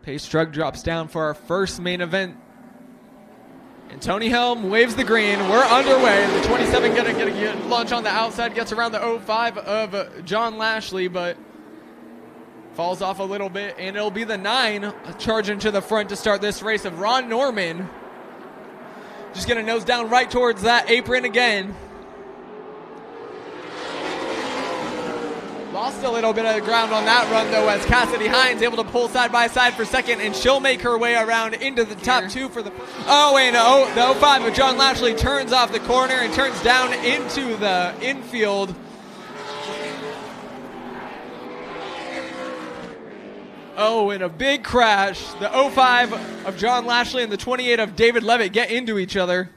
Pace truck drops down for our first main event. And Tony Helm waves the green. We're underway. The 27 gonna get a launch on the outside, gets around the 05 of John Lashley, but falls off a little bit, and it'll be the 9 charging to the front to start this race of Ron Norman. Just gonna nose down right towards that apron again. Lost a little bit of ground on that run, though, as Cassidy Hines able to pull side by side for second, and she'll make her way around into the top 2 for the first. Oh, and the 05 of John Lashley turns off the corner and turns down into the infield. Oh, and a big crash. The 05 of John Lashley and the 28 of David Levitt get into each other.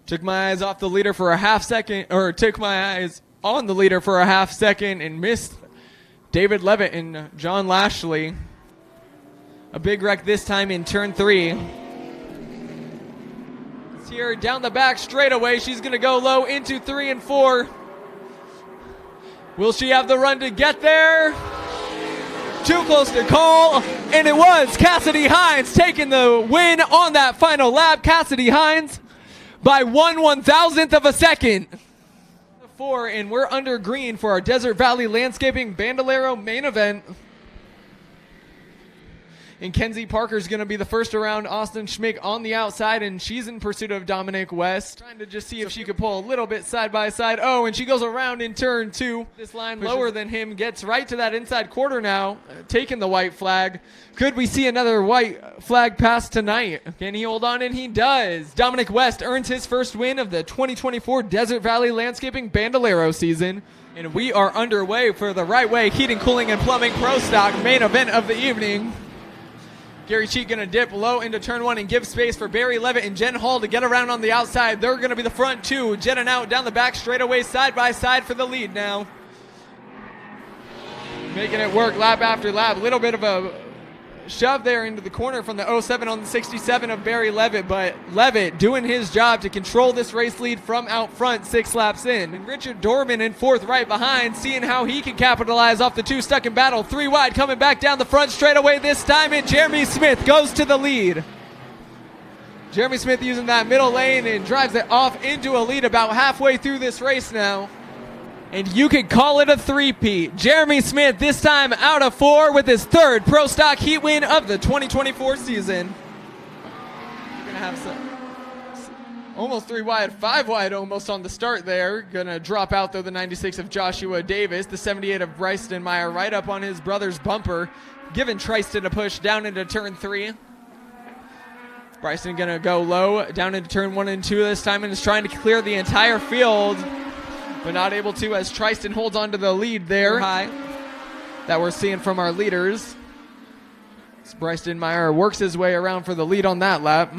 Took my eyes off the leader for a half second, or took my eyes on the leader for a half second and missed David Levitt and John Lashley. A big wreck this time in turn 3. It's here down the back straightaway. She's going to go low into 3 and 4. Will she have the run to get there? Too close to call, and it was Cassidy Hines taking the win on that final lap. Cassidy Hines by 1/1000th of a second. 4, and we're under green for our Desert Valley Landscaping Bandolero main event. And Kenzie Parker's going to be the first around Austin Schmick on the outside, and she's in pursuit of Dominic West. Trying to just see if she could pull a little bit side by side. Oh, and she goes around in turn 2. This line lower than him, gets right to that inside quarter now, taking the white flag. Could we see another white flag pass tonight? Can he hold on? And he does. Dominic West earns his first win of the 2024 Desert Valley Landscaping Bandolero season. And we are underway for the Right Way Heating, Cooling, and Plumbing Pro Stock main event of the evening. Gary Cheek going to dip low into turn 1 and give space for Barry Levitt and Jen Hall to get around on the outside. They're going to be the front 2. Jetting out down the back straightaway side by side for the lead now. Making it work lap after lap. A little bit of a shove there into the corner from the 07 on the 67 of Barry Levitt, but Levitt doing his job to control this race lead from out front 6 laps in. And Richard Dorman in 4th right behind, seeing how he can capitalize off the 2 stuck in battle. 3 wide coming back down the front straightaway this time, and Jeremy Smith goes to the lead. Jeremy Smith using that middle lane and drives it off into a lead about halfway through this race now. And you could call it a three-peat. Jeremy Smith this time out of 4 with his 3rd Pro Stock Heat win of the 2024 season. We're going to have some almost 3 wide, 5 wide almost on the start there. Going to drop out though the 96 of Joshua Davis, the 78 of Bryson Meyer right up on his brother's bumper, giving Tristan a push down into turn 3. Bryson going to go low down into turn 1 and 2 this time and is trying to clear the entire field, but not able to as Tristan holds on to the lead there high that we're seeing from our leaders. As Bryson Meyer works his way around for the lead on that lap.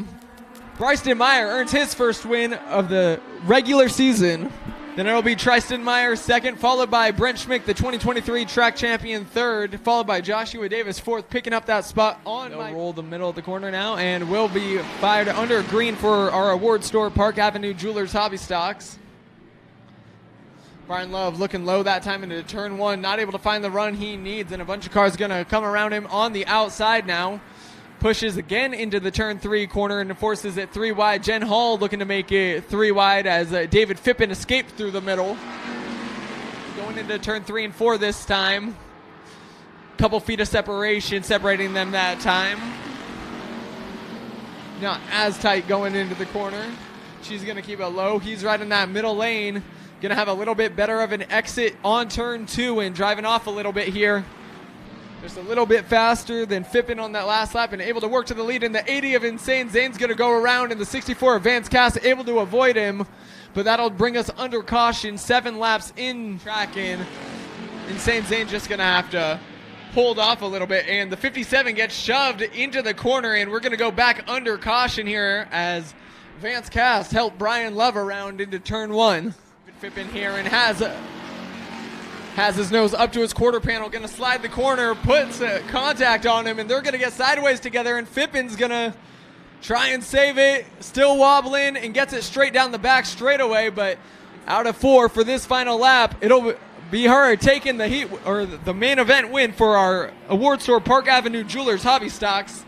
Bryson Meyer earns his first win of the regular season. Then it'll be Tristan Meyer 2nd, followed by Brent Schmick, the 2023 track champion 3rd, followed by Joshua Davis 4th, picking up that spot on my roll the middle of the corner now, and will be fired under green for our award store, Park Avenue Jewelers Hobby Stocks. Brian Love looking low that time into turn 1, not able to find the run he needs, and a bunch of cars going to come around him on the outside now. Pushes again into the turn 3 corner and forces it 3 wide. Jen Hall looking to make it 3 wide as David Fippen escaped through the middle. Going into turn 3 and 4 this time. Couple feet of separation separating them that time. Not as tight going into the corner. She's going to keep it low. He's right in that middle lane. Going to have a little bit better of an exit on turn 2 and driving off a little bit here. Just a little bit faster than Fippen on that last lap and able to work to the lead. And the 80 of Insane Zane's going to go around, and the 64 of Vance Cass able to avoid him. But that'll bring us under caution 7 laps in tracking. Insane Zane just going to have to hold off a little bit. And the 57 gets shoved into the corner, and we're going to go back under caution here as Vance Cass helped Brian Love around into turn 1. Fippen here and has his nose up to his quarter panel, going to slide the corner, puts contact on him, and they're going to get sideways together, and Fippen's going to try and save it, still wobbling, and gets it straight down the back straightaway, but out of 4 for this final lap. It'll be her taking the heat or the main event win for our award store Park Avenue Jewelers Hobby Stocks.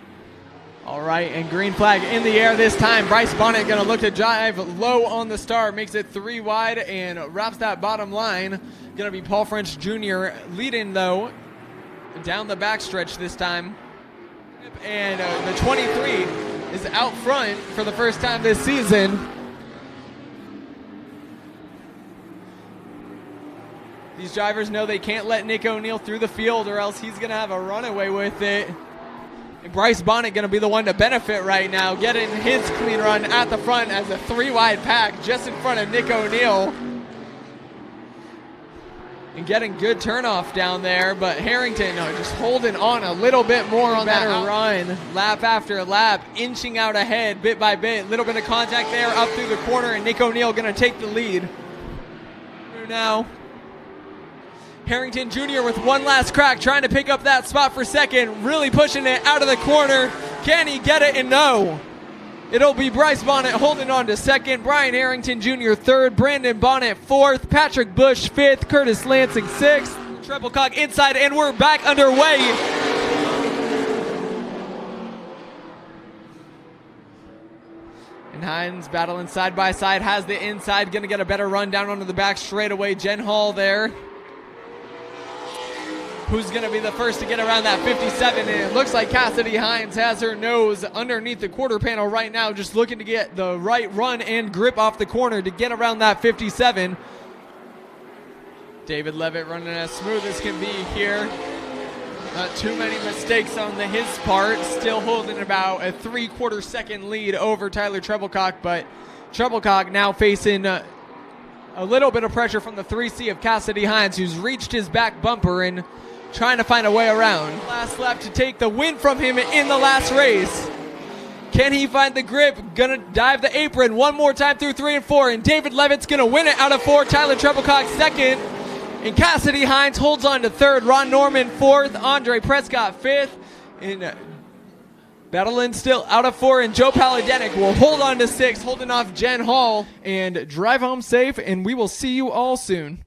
All right, and green flag in the air this time. Bryce Bonnet going to look to drive low on the start, makes it 3 wide and wraps that bottom line. Going to be Paul French Jr. leading, though, down the backstretch this time. And the 23 is out front for the first time this season. These drivers know they can't let Nick O'Neill through the field or else he's going to have a runaway with it. And Bryce Bonnet going to be the one to benefit right now, getting his clean run at the front as a 3 wide pack just in front of Nick O'Neill. And getting good turnoff down there, but Harrington just holding on a little bit more on that run. Lap after lap, inching out ahead bit by bit. Little bit of contact there up through the corner, and Nick O'Neill going to take the lead. Now, Harrington Jr. with one last crack, trying to pick up that spot for second, really pushing it out of the corner. Can he get it? And no. It'll be Bryce Bonnet holding on to second, Brian Harrington Jr. third, Brandon Bonnet fourth, Patrick Bush fifth, Curtis Lansing sixth, Treble Cock inside, and we're back underway. And Hines battling side by side, has the inside, going to get a better run down onto the back straightaway. Jen Hall there, who's going to be the first to get around that 57, and it looks like Cassidy Hines has her nose underneath the quarter panel right now, just looking to get the right run and grip off the corner to get around that 57. David Levitt running as smooth as can be here. Not too many mistakes on his part, still holding about a 3/4 second lead over Tyler Treblecock, but Treblecock now facing a little bit of pressure from the 3C of Cassidy Hines, who's reached his back bumper and trying to find a way around. Last lap to take the win from him in the last race. Can he find the grip? Gonna dive the apron one more time through 3 and 4, and David Levitt's gonna win it out of 4. Tyler Treblecock second, and Cassidy Hines holds on to third. Ron Norman fourth, Andre Prescott fifth, and battling still out of 4, and Joe Paladenic will hold on to 6, holding off Jen Hall. And drive home safe, and we will see you all soon.